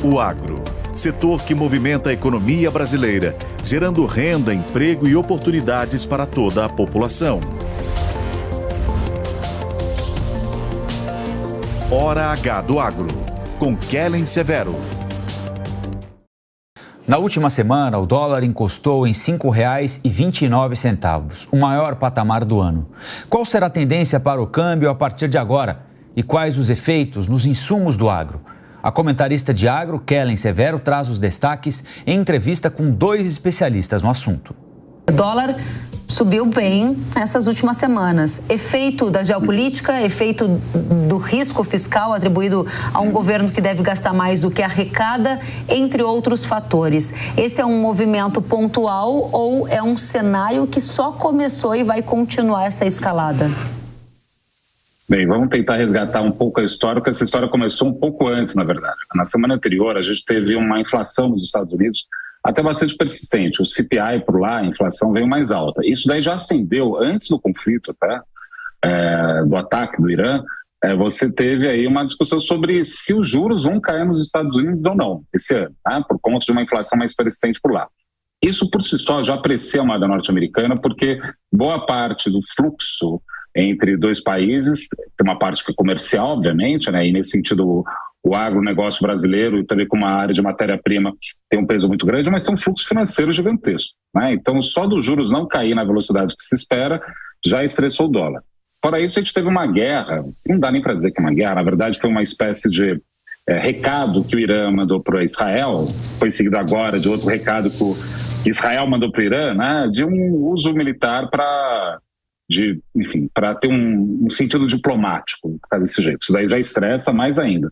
O agro, setor que movimenta a economia brasileira, gerando renda, emprego e oportunidades para toda a população. Hora H do Agro, com Kellen Severo. Na última semana, o dólar encostou em R$ 5,29, o maior patamar do ano. Qual será a tendência para o câmbio a partir de agora? E quais os efeitos nos insumos do agro? A comentarista de agro, Kellen Severo, traz os destaques em entrevista com 2 especialistas no assunto. O dólar subiu bem nessas últimas semanas. Efeito da geopolítica, efeito do risco fiscal atribuído a um governo que deve gastar mais do que arrecada, entre outros fatores. Esse é um movimento pontual ou é um cenário que só começou e vai continuar essa escalada? Bem, vamos tentar resgatar um pouco a história, porque essa história começou um pouco antes, na verdade. Na semana anterior, a gente teve uma inflação nos Estados Unidos até bastante persistente. O CPI por lá, a inflação veio mais alta. Isso daí já acendeu antes do conflito, do ataque do Irã. Você teve aí uma discussão sobre se os juros vão cair nos Estados Unidos ou não esse ano, por conta de uma inflação mais persistente por lá. Isso por si só já aprecia a moeda norte-americana, porque boa parte do fluxo entre 2 países, tem uma parte que é comercial, obviamente, e nesse sentido o agronegócio brasileiro, e também com uma área de matéria-prima, tem um peso muito grande, mas tem um fluxo financeiro gigantesco. Então, só dos juros não cair na velocidade que se espera, já estressou o dólar. Fora isso, a gente teve uma guerra, não dá nem para dizer que é uma guerra, na verdade foi uma espécie de recado que o Irã mandou para Israel, foi seguido agora de outro recado que Israel mandou para o Irã, de um uso militar para ter um sentido diplomático, desse jeito. Isso daí já estressa mais ainda.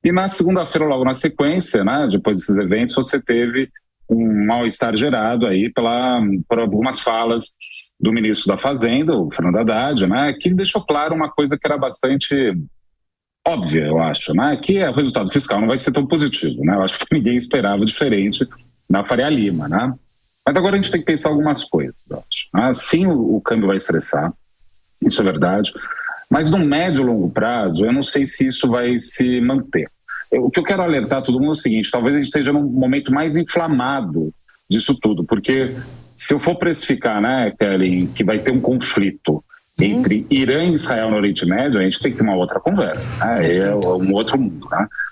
E na segunda-feira, logo na sequência, depois desses eventos, você teve um mal-estar gerado aí por algumas falas do ministro da Fazenda, o Fernando Haddad, que deixou claro uma coisa que era bastante óbvia, eu acho, que o resultado fiscal não vai ser tão positivo. Eu acho que ninguém esperava diferente na Faria Lima, Mas agora a gente tem que pensar algumas coisas, eu acho. Sim, o câmbio vai estressar, isso é verdade, mas no médio e longo prazo eu não sei se isso vai se manter. O que eu quero alertar todo mundo é o seguinte: talvez a gente esteja num momento mais inflamado disso tudo, porque se eu for precificar, Kellen, que vai ter um conflito entre Irã e Israel no Oriente Médio, a gente tem que ter uma outra conversa, é um outro mundo,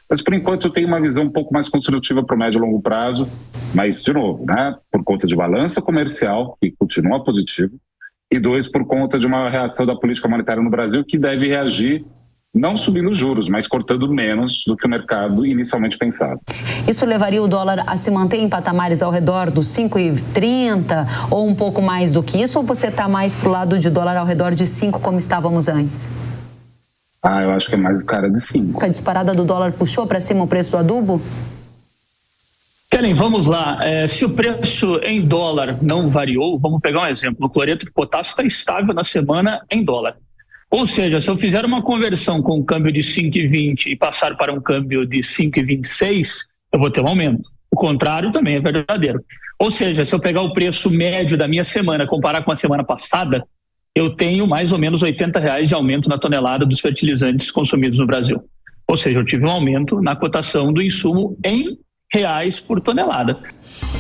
Mas por enquanto eu tenho uma visão um pouco mais construtiva para o médio e longo prazo, mas de novo, por conta de balança comercial, que continua positivo, e 2, por conta de uma reação da política monetária no Brasil, que deve reagir não subindo os juros, mas cortando menos do que o mercado inicialmente pensava. Isso levaria o dólar a se manter em patamares ao redor dos 5,30 ou um pouco mais do que isso, ou você está mais para o lado de dólar ao redor de 5 como estávamos antes? Eu acho que é mais cara de 5. A disparada do dólar puxou para cima o preço do adubo? Kellen, vamos lá. Se o preço em dólar não variou, vamos pegar um exemplo. O cloreto de potássio está estável na semana em dólar. Ou seja, se eu fizer uma conversão com um câmbio de 5,20 e passar para um câmbio de 5,26, eu vou ter um aumento. O contrário também é verdadeiro. Ou seja, se eu pegar o preço médio da minha semana, comparar com a semana passada, eu tenho mais ou menos R$80 de aumento na tonelada dos fertilizantes consumidos no Brasil. Ou seja, eu tive um aumento na cotação do insumo em reais por tonelada.